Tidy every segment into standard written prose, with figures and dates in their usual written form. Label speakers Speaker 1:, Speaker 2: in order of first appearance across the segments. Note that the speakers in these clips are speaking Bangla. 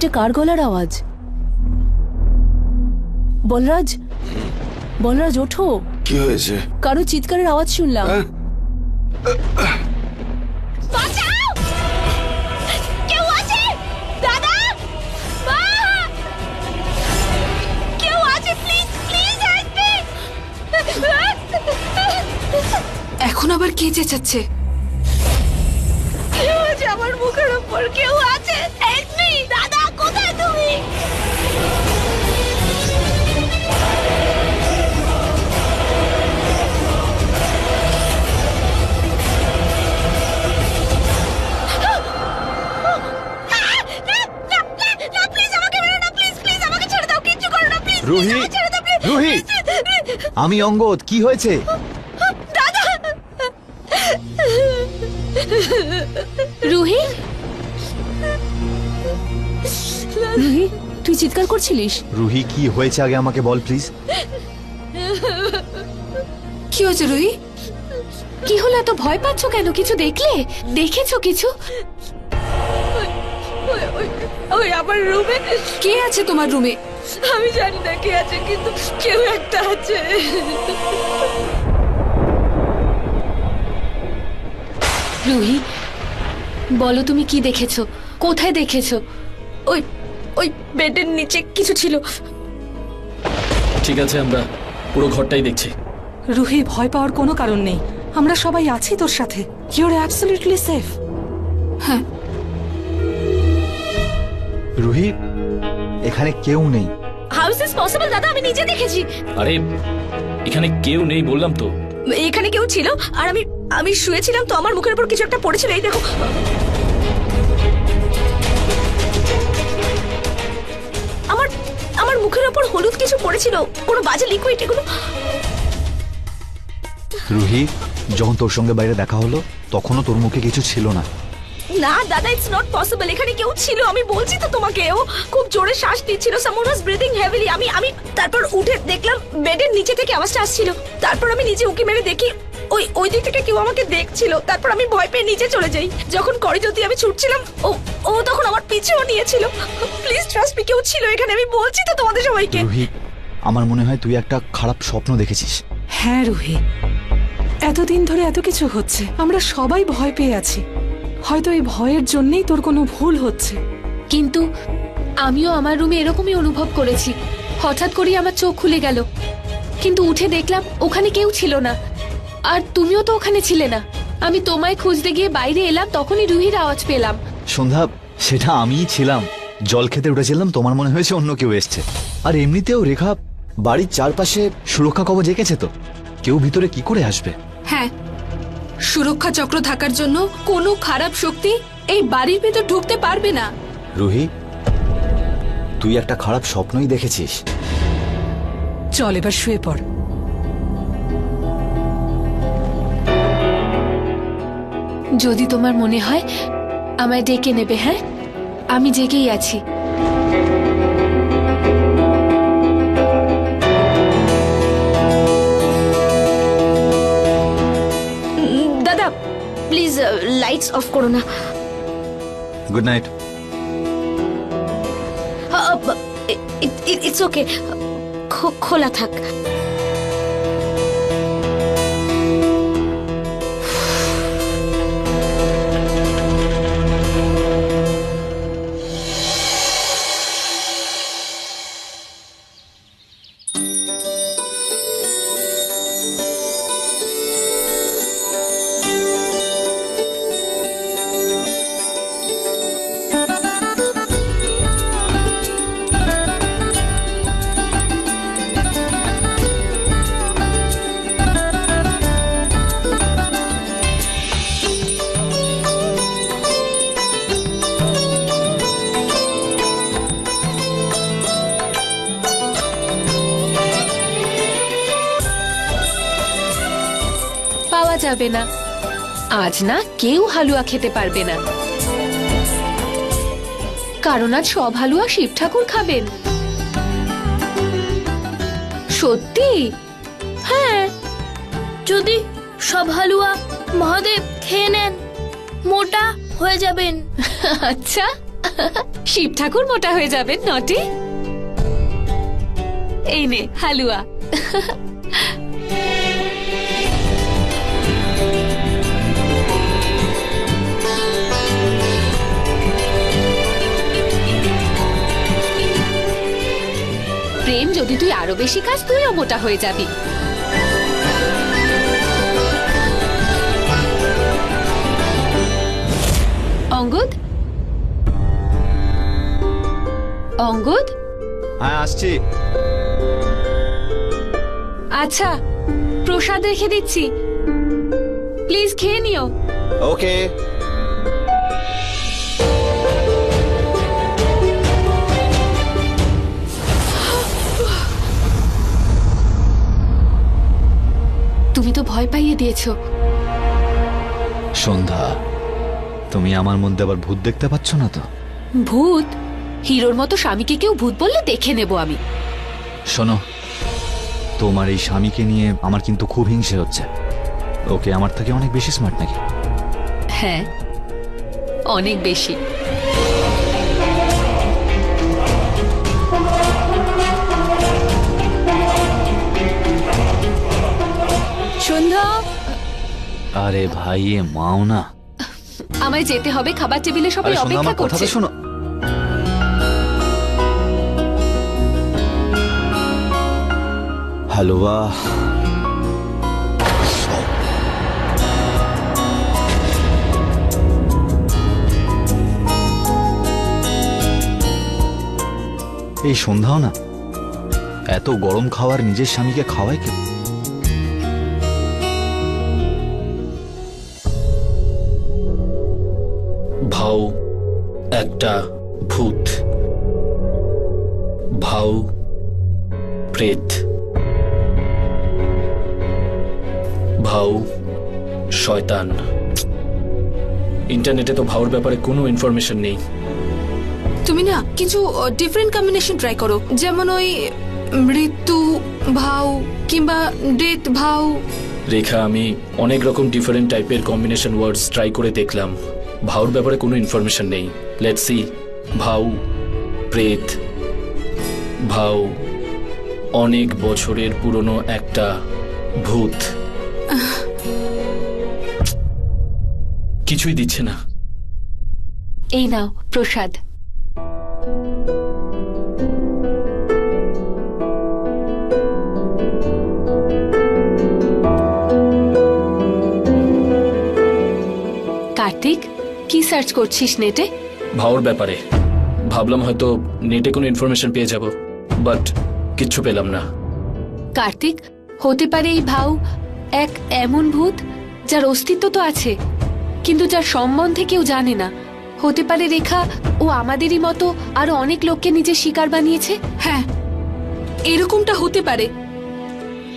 Speaker 1: এটা কার গলার আওয়াজ? বলরাজ, বলরাজ ওঠো।
Speaker 2: কি হয়েছে?
Speaker 1: কারো চিৎকারের আওয়াজ শুনলাম।
Speaker 3: বাঁচাও! কেউ আছে? দাদা, মা, কেউ আছে? Please please help me.
Speaker 4: এখন আবার কে চেঁচাচ্ছে?
Speaker 3: কেউ আছে আমার মুখের উপর, কেউ আছে? Help me. দাদা, কোথায় তুমি?
Speaker 5: রুহি, রুহি, আমি অঙ্গদ। কি হয়েছে?
Speaker 1: রুহি, রুহি, তুই চিৎকার করছিলিস?
Speaker 5: রুহি, কি হয়েছে আগে আমাকে বল প্লিজ।
Speaker 4: কি হয়েছে রুহি?
Speaker 1: কি হলো? এত ভয় পাচ্ছ কেন? কিছু দেখলে? দেখেছো কিছু?
Speaker 3: ওই আমার রুমে
Speaker 4: কে আছে তোমার রুমে?
Speaker 3: আমি জানি না কে আছে, কিন্তু কেউ একটা আছে।
Speaker 1: রুহি, বলো তুমি কি দেখেছো? কোথায় দেখেছো?
Speaker 3: ওই ওই বেডের নিচে কিছু ছিল।
Speaker 6: ঠিক আছে, আমরা পুরো ঘরটাই দেখছি।
Speaker 7: রুহি, ভয় পাওয়ার কোনো কারণ নেই, আমরা সবাই আছি তোর সাথে। Your absolutely safe.
Speaker 4: হ্যাঁ,
Speaker 5: রুহি, এখানে কেউ নেই।
Speaker 3: How is this possible? দাদা, আমি নিজে দেখেছি।
Speaker 6: আরে এখানে কেউ নেই বললাম তো।
Speaker 3: এখানে কেউ ছিল, আর আমি আমি শুয়েছিলাম তো আমার মুখের উপর কিছু একটা পড়েছিল। এই দেখো, আমার আমার মুখের উপর হলুদ কিছু পড়েছিল, কোনো বাজে লিকুইড। এগুলো
Speaker 5: রুহি, যখন তোর সঙ্গে বাইরে দেখা হলো তখনও তোর মুখে কিছু ছিল না।
Speaker 3: না দাদা, ইটস নট পসিবল। এখানে কেউ ছিল, আমি বলছি তো তোমাকে। ও খুব জোরে শ্বাস নিচ্ছিল, সামওয়ান ওয়াজ ব্রিথিং হেভিলি। আমি তারপর উঠে দেখলাম বেডের নিচে থেকে আওয়াজটা আসছিল। তারপর আমি নিজে উকি মেরে দেখি ওই দিক থেকে কেউ আমাকে দেখছিল। তারপর আমি ভয় পেয়ে নিচে চলে যাই। যখন করিডোর দিয়ে আমি ছুটছিলাম, ও তখন আমার পিছুও নিয়েছিল। প্লিজ ট্রাস্ট মি, কেউ ছিল এখানে, আমি বলছি তো তোমাদের সবাইকে।
Speaker 5: রুহি, আমার মনে হয় তুই একটা খারাপ স্বপ্ন দেখেছিস।
Speaker 7: হ্যাঁ রুহি, এতদিন ধরে এত কিছু হচ্ছে, আমরা সবাই ভয় পেয়ে আছি। হয়তো এই ভয়ের জন্যই তোর কোনো ভুল হচ্ছে।
Speaker 1: কিন্তু আমিও আমার রুমে এরকমই অনুভব করেছি। হঠাৎ করেই আমার চোখ খুলে গেল, কিন্তু উঠে দেখলাম ওখানে কেউ ছিল না। আর তুমিও তো ওখানে ছিলে না। আমি তোমায় খুঁজতে গিয়ে বাইরে এলাম, তখনই রুহির আওয়াজ পেলাম।
Speaker 5: সন্ধ্যা, সেটা আমিই ছিলাম। জল খেতে উঠেছিলাম, তোমার মনে হয়েছে অন্য কেউ এসছে। আর এমনিতেও রেখা বাড়ির চারপাশে সুরক্ষা কবচ এঁকেছে তো, কেউ ভিতরে কি করে আসবে?
Speaker 4: হ্যাঁ, সুরক্ষা চক্র থাকার জন্য কোনো খারাপ শক্তি এই বাড়ির ভেতর ঢুকতে পারবে না।
Speaker 5: রুহি, তুই একটা খারাপ স্বপ্নই দেখেছিস।
Speaker 7: চল এবার শুয়ে পড়।
Speaker 1: যদি তোমার মনে হয় আমায় ডেকে নেবে। হ্যাঁ, আমি জেগেই আছি।
Speaker 3: দাদা প্লিজ লাইটস অফ করো না।
Speaker 5: Good night.
Speaker 3: ইটস ওকে, খোলা থাক।
Speaker 1: যাবে না আজ, না কেউ হালুয়া খেতে পারবে না, কারণ আজ সব হালুয়া শিব ঠাকুর খাবেন। সত্যি?
Speaker 3: হ্যাঁ, যদি সব হালুয়া মহাদেব খেয়ে নেন মোটা হয়ে যাবেন।
Speaker 1: আচ্ছা, শিব ঠাকুর মোটা হয়ে যাবেন নটি। এই নে হালুয়া। প্রেম, যদি তুই আরো বেশি খাস তুইও মোটা হয়ে যাবি। অঙ্গদ, অঙ্গদ,
Speaker 5: হ্যাঁ আসছি।
Speaker 1: আচ্ছা প্রসাদ রেখে দিচ্ছি, প্লিজ খেয়ে নিও।
Speaker 5: ওকে।
Speaker 1: তুমি তো ভয় পাইয়ে দিয়েছো।
Speaker 5: সন্ধ্যা, তুমি আমার মধ্যে আবার ভূত দেখতে পাচ্ছ না তো?
Speaker 1: ভূত? হিরোর মতো স্বামীকে কেউ ভূত বললে দেখে নেব আমি।
Speaker 5: শোনো, তোমার এই স্বামীকে নিয়ে আমার কিন্তু খুব হিংসে হচ্ছে। ওকে আমার থেকে অনেক বেশি স্মার্ট নাকি?
Speaker 1: হ্যাঁ, অনেক বেশি। সন্ধ্যা,
Speaker 5: আরে ভাই, এ মাও না।
Speaker 1: আমায় যেতে হবে, খাবার টেবিলে সবাই
Speaker 5: আরে সন্ধ্যা,
Speaker 1: অপেক্ষা
Speaker 5: আমার
Speaker 1: করছে।
Speaker 5: কথাটা শোনো। হালুয়া। এই সন্ধ্যাও না এত গরম খাবার নিজের স্বামীকে খাওয়ায় কেউ?
Speaker 6: ভাও একটা ভূত, ভাও প্রেত, ভাও শয়তান। ইন্টারনেটে তো ভাওর ব্যাপারে কোনো ইনফরমেশন নেই।
Speaker 4: তুমি না কিছু ডিফারেন্ট কম্বিনেশন ট্রাই করো, যেমন ওই মৃত্যু ভাও কিংবা ডেথ ভাও।
Speaker 6: রেখা, আমি অনেক রকম ডিফারেন্ট টাইপের কম্বিনেশন ওয়ার্ডস ট্রাই করে দেখলাম, ভাওর ব্যাপারে কোনো ইনফরমেশন নেই। Let's see. ভাও প্রেত, ভাও অনেক বছরের পুরনো একটা ভূত। কিছুই দিচ্ছে না।
Speaker 1: এই নাও প্রসাদ। কার্তিক, কি সার্চ করছিস নেটে?
Speaker 6: ভাওর ব্যাপারে ভাবলাম হয়তো নেটে কোনো ইনফরমেশন পেয়ে যাব, বাট কিচ্ছু পেলাম না।
Speaker 1: কার্তিক, হতে পারে এই ভাও এক এমন ভূত যার অস্তিত্ব তো আছে কিন্তু যার সম্বন্ধে কেউ জানে না। হতে পারে রেখা ও আমাদেরই মতো আরো অনেক লোককে নিজের শিকার বানিয়েছে।
Speaker 4: হ্যাঁ, এরকমটা হতে পারে।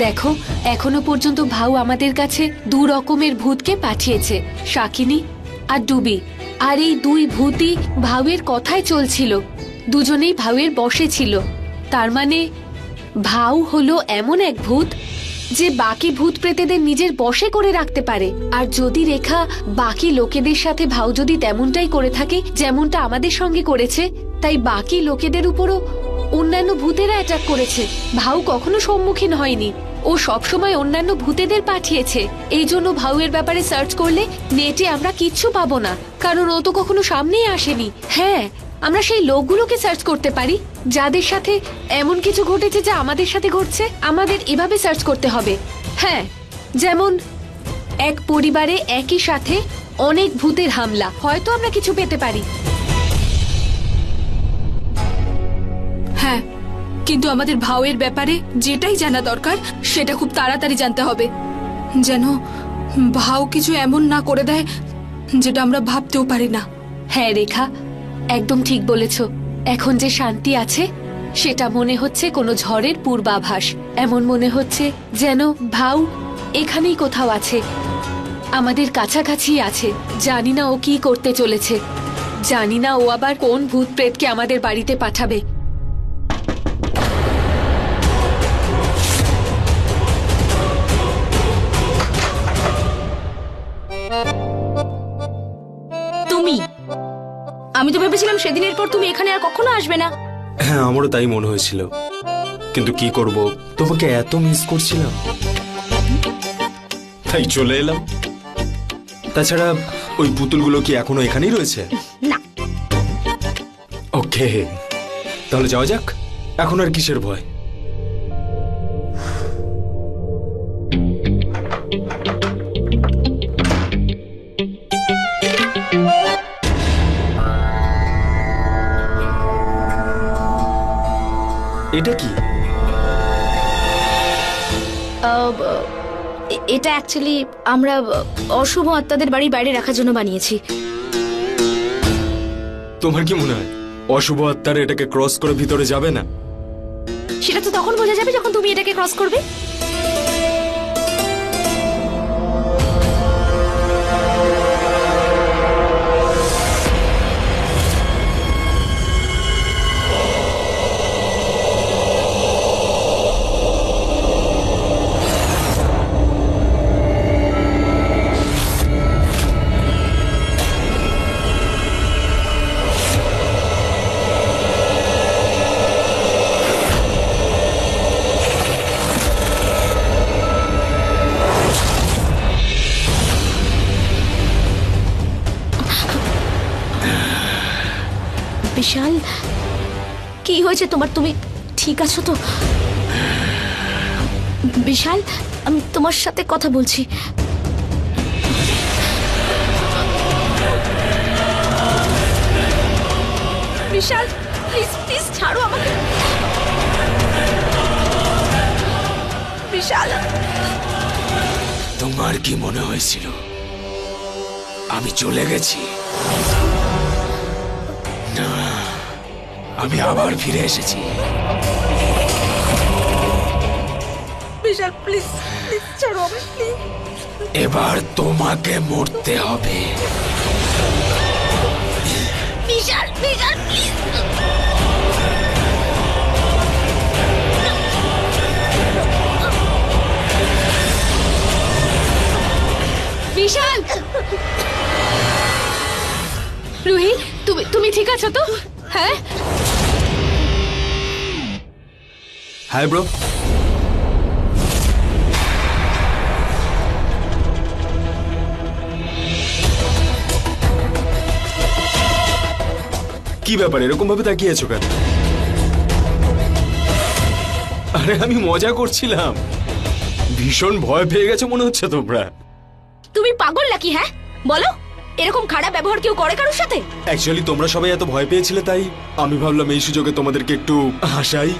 Speaker 1: দেখো, এখনো পর্যন্ত ভাউ আমাদের কাছে দু রকমের ভূতকে পাঠিয়েছে, শাকিনী আর ডুবি। আর এই দুই ভূতই ভাউয়ের কথায় চলছিল, দুজনেই ভাউয়ের বশে ছিল। তার মানে ভাউ হলো এমন এক ভূত যে বাকি ভূত প্রেতেদের নিজের বশে করে রাখতে পারে। আর যদি রেখা বাকি লোকেদের সাথে ভাউ যদি তেমনটাই করে থাকে যেমনটা আমাদের সঙ্গে করেছে, তাই বাকি লোকেদের উপরও অন্যান্য ভূতেরা অ্যাটাক করেছে। ভাউ কখনো সম্মুখীন হয়নি, ও সবসময় অন্যান্য ভূতেদের পাঠিয়েছে। এই জন্য ভাউয়ের ব্যাপারে সার্চ করলে নেটে আমরা কিচ্ছু পাবো না, কারণ ও তো কখনো সামনেই আসেনি। হ্যাঁ, আমরা সেই লোকগুলোকে সার্চ করতে পারি যাদের সাথে এমন কিছু ঘটেছে যা আমাদের সাথে ঘটছে। আমাদের এভাবে সার্চ করতে হবে। হ্যাঁ, যেমন এক পরিবারে একই সাথে অনেক ভূতের হামলা, হয়তো আমরা কিছু পেতে পারি।
Speaker 4: হ্যাঁ, কিন্তু আমাদের ভাওয়ের ব্যাপারে যেটাই জানা দরকার সেটা খুব তাড়াতাড়ি জানতে হবে, যেন ভাও কিছু এমন না করে দেয় যেটা আমরা ভাবতেও পারি না।
Speaker 1: হ্যাঁ রেখা, একদম ঠিক বলেছ। এখন যে শান্তি আছে সেটা মনে হচ্ছে কোনো ঝড়ের পূর্বাভাস। এমন মনে হচ্ছে যেন ভাউ এখানেই কোথাও আছে, আমাদের কাছাকাছি আছে। জানি না ও কি করতে চলেছে, জানি না ও আবার কোন ভূত প্রেতকে আমাদের বাড়িতে পাঠাবে।
Speaker 3: আমি আমি তো ভেবেছিলাম সেদিনের পর তুমি এখানে আর কখনো আসবে না।
Speaker 2: হ্যাঁ, আমারও তাই মনে হয়েছিল, কিন্তু কি করব, তোমাকে এত মিস করছিলাম, তাই চলে এলাম। তাছাড়া ওই পুতুলগুলো কি এখনো এখানেই রয়েছে?
Speaker 3: না।
Speaker 2: ওকে, তাহলে যাওয়া যাক। এখন আর কিসের ভয়? এটা কি?
Speaker 3: এটা অ্যাকচুয়ালি আমরা অশুভ আত্মাদের বাড়ির বাইরে রাখার জন্য বানিয়েছি।
Speaker 2: তোমার কি মনে হয় অশুভ আত্মারা এটাকে ক্রস করে ভিতরে যাবে না?
Speaker 3: সেটা তো তখন বোঝা যাবে যখন তুমি এটাকে ক্রস করবে। বিশাল, কি হয়েছে তোমার? তুমি ঠিক আছো তো? বিশাল, আমি তোমার সাথে কথা বলছি। বিশাল, প্লিজ প্লিজ ছাড়ো আমাকে। বিশাল,
Speaker 2: তোমার কি মনে হয়েছিল আমি চলে গেছি? না, আমি আবার ফিরে এসেছি।
Speaker 3: বিশাল প্লিজ প্লিজ ছাড়ো আমাকে, প্লিজ।
Speaker 2: এবার তোমাকে মরতে হবে।
Speaker 3: বিশাল বিশাল প্লিজ।
Speaker 1: বিশাল, রুহি, তুমি ঠিক আছো তো? হ্যাঁ।
Speaker 2: Hi bro. কি ব্যাপার, এরকম ভাবে তাকিয়ে আছো কেন? আরে আমি মজা করছিলাম। ভীষণ ভয় পেয়ে গেছো মনে হচ্ছে তোমরা।
Speaker 3: তুমি পাগল নাকি? হ্যাঁ বলো, এরকম খারাপ ব্যবহার কেউ করে কারোর সাথে?
Speaker 2: অ্যাকচুয়ালি তোমরা সবাই এত ভয় পেয়েছিলে, তাই আমি ভাবলাম এই সুযোগে তোমাদেরকে একটু হাসাই,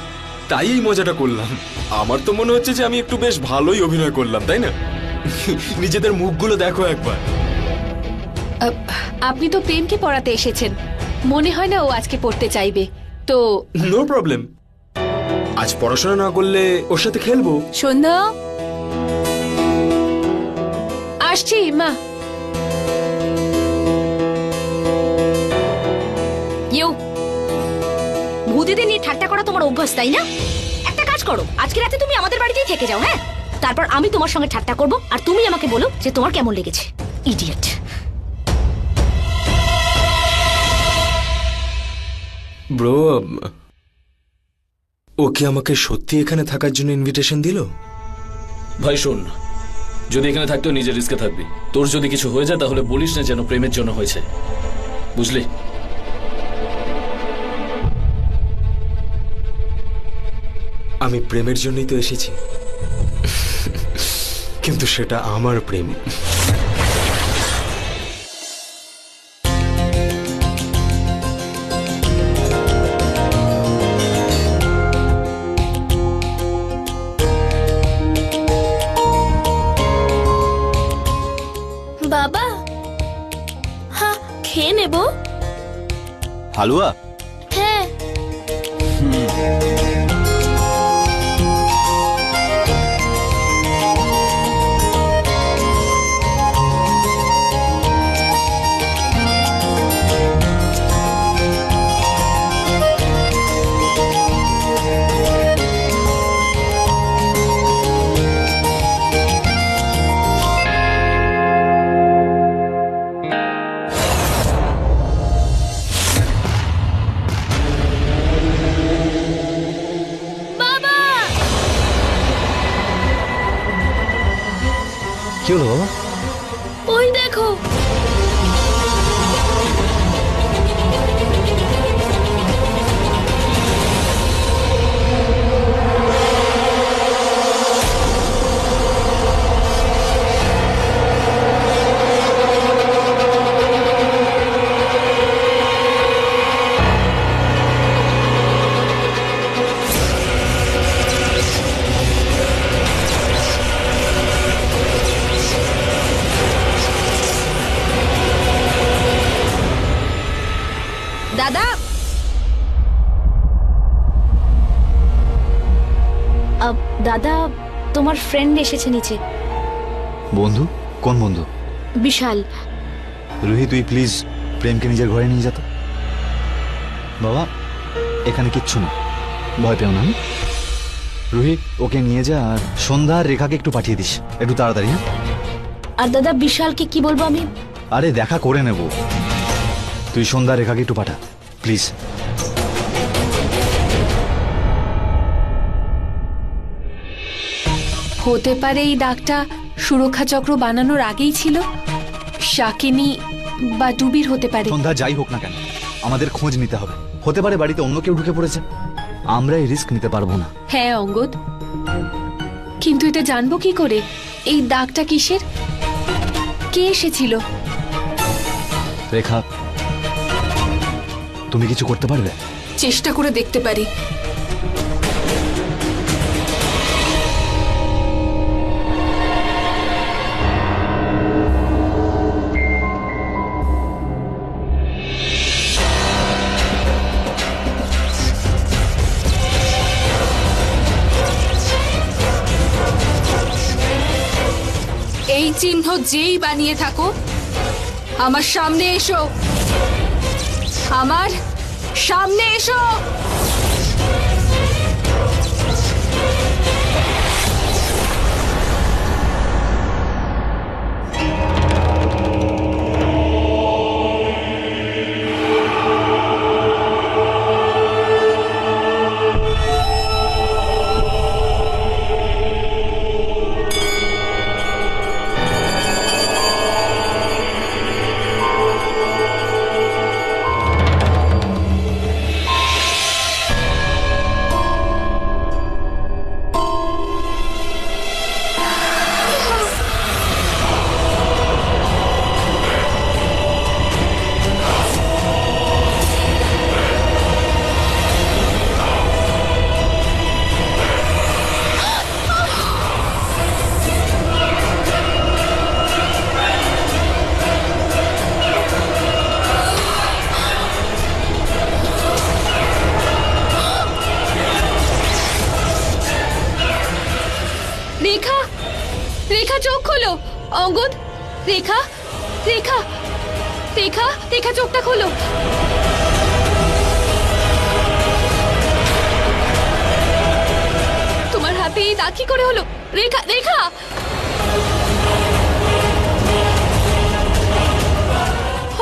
Speaker 2: তাই এই মজাটা করলাম। আমার তো মনে হচ্ছে যে আমি একটু বেশ ভালোই অভিনয় করলাম, তাই না? নিজেদের মুখগুলো দেখো একবার।
Speaker 1: আপনি তো প্রেমকে পড়াতে এসেছেন, মনে হয় না ও আজকে পড়তে চাইবে। তো
Speaker 2: নো প্রবলেম, আজ পড়াশোনা না করলে ওর সাথে খেলবো।
Speaker 1: সন্ধ্যা, আসছি মা।
Speaker 3: ইউ, ভূতিদের নিয়ে ঠাট্টা করা তোমার অভ্যাস, তাই না? একটা কাজ করো, আজকে রাতে তুমি আমাদের বাড়িতেই থেকে যাও। হ্যাঁ, তারপর আমি তোমার সঙ্গে ঠাট্টা করব আর তুমি আমাকে বলো যে তোমার কেমন লেগেছে। ইডিয়েট।
Speaker 2: ব্রো, ও কি আমাকে সত্যি এখানে থাকার জন্য ইনভিটেশন দিল?
Speaker 6: ভাই শোন, যদি এখানে থাকতেও নিজের রিস্কে থাকবি। তোর যদি কিছু হয়ে যায় তাহলে বলিস না যেন প্রেমের জন্য হয়েছে, বুঝলি?
Speaker 2: আমি প্রেমের জন্যই তো এসেছি, কিন্তু সেটা আমার প্রেম।
Speaker 3: বাবা, হ্যাঁ খেয়ে নেব।
Speaker 5: হালুয়া?
Speaker 3: হ্যাঁ।
Speaker 5: কি হলো বাবা?
Speaker 3: ওই দেখো। দাদা, দাদা তোমার ফ্রেন্ড এসেছে নিচে।
Speaker 5: বন্ধু? কোন বন্ধু?
Speaker 3: বিশাল।
Speaker 5: রুহি তুই প্লিজ প্রেমকে নিজের ঘরে নিয়ে যা তো। বাবা এখানে কিচ্ছু না, ভয় পেও না। রুহি ওকে নিয়ে যা, আর সন্ধ্যা আর রেখাকে একটু পাঠিয়ে দিস একটু তাড়াতাড়ি। হ্যাঁ
Speaker 3: আর দাদা বিশালকে কি বলবো আমি?
Speaker 5: আরে দেখা করে নেব, তুই সন্ধ্যা আর রেখাকে একটু পাঠা প্লিজ।
Speaker 1: হতে পারে এই দাগটা সুরক্ষা চক্র বানানোর আগেই ছিল। শাকিনী বা ডুবির হতে পারে।
Speaker 5: সন্ধ্যা যাই হোক না কেন আমাদের খোঁজ নিতে হবে। হতে পারে বাড়িতে অন্য কেউ ঢুকে পড়েছে, আমরা এই রিস্ক নিতে পারবো না।
Speaker 1: হ্যাঁ অঙ্গদ, কিন্তু এটা জানবো কি করে এই দাগটা কিসের, কে এসেছিল?
Speaker 5: রেখা তুমি কিছু করতে পারবে?
Speaker 4: চেষ্টা করে দেখতে পারি। এই চিহ্ন যেই বানিয়ে থাকো, আমার সামনে এসো, আমার সামনে এসো।
Speaker 1: রেখা, রেখা চোখ খোলো। অঙ্গদ, রেখা, রেখা, রেখা, রেখা চোখটা খোলো। তোমার হাতে এই দাগ কি করে হলো? রেখা, রেখা,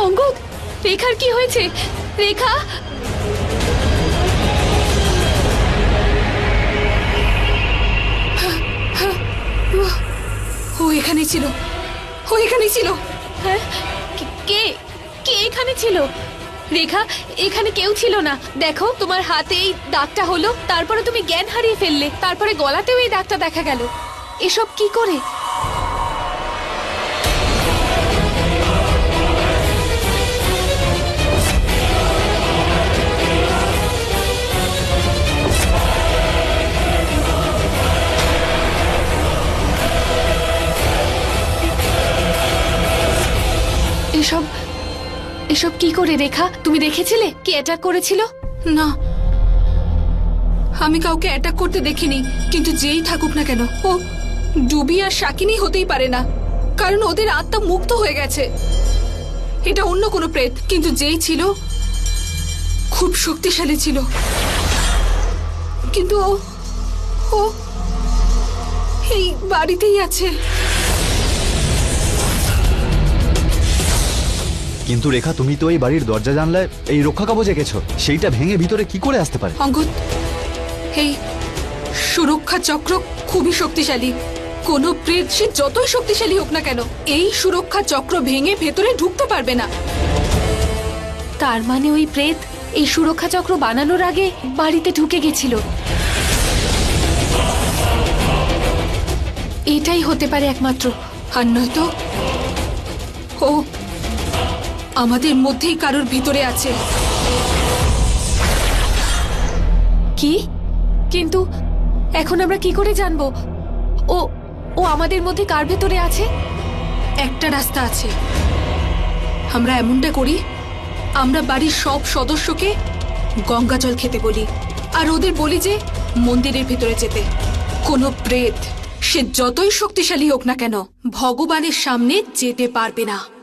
Speaker 1: অঙ্গদ, রেখার কি হয়েছে? রেখা,
Speaker 4: ও এখানে ছিল, ও এখানে ছিল।
Speaker 1: হ্যাঁ, কে কে এখানে ছিল? রেখা, এখানে কেউ ছিল না। দেখো তোমার হাতে এই দাগটা হলো, তারপরে তুমি জ্ঞান হারিয়ে ফেললে, তারপরে গলাতেও এই দাগটা দেখা গেল। এসব কি করে? এসব এসব কি করে রেখা? তুমি দেখেছিলে কে অ্যাটাক করেছিল?
Speaker 4: না, আমি কাউকে অ্যাটাক করতে দেখিনি, কিন্তু যেই থাকুক না কেন ও ডুবি আর শাকিনী হতেই পারে না, কারণ ওদের আত্মা মুক্ত হয়ে গেছে। এটা অন্য কোনো প্রেত, কিন্তু যেই ছিল খুব শক্তিশালী ছিল। কিন্তু ও ও এই বাড়িতেই আছে।
Speaker 5: কিন্তু রেখা তুমি তো এই বাড়ির দরজা জানলায় এই রক্ষা কবচ এঁকেছো, সেইটা ভেঙে ভিতরে কি করে আসতে পারে?
Speaker 4: অঙ্গদ, এই সুরক্ষা চক্র খুবই শক্তিশালী, কোনো প্রেত সে যতই শক্তিশালী হোক না কেন এই সুরক্ষা চক্র ভেঙে ভেতরে ঢুকতে পারবে না।
Speaker 1: তার মানে ওই প্রেত এই সুরক্ষা চক্র বানানোর আগে বাড়িতে ঢুকে গেছিল। এটাই হতে পারে একমাত্র।
Speaker 4: আর নয়তো ও আমাদের মধ্যেই কারোর ভিতরে আছে।
Speaker 1: কি? কিন্তু এখন আমরা কি করে জানবো ও ও আমাদের মধ্যে কার ভেতরে আছে?
Speaker 4: একটা রাস্তা আছে। আমরা এমনটা করি, আমরা বাড়ির সব সদস্যকে গঙ্গা জল খেতে বলি আর ওদের বলি যে মন্দিরের ভেতরে যেতে। কোনো প্রেত সে যতই শক্তিশালী হোক না কেন ভগবানের সামনে যেতে পারবে না।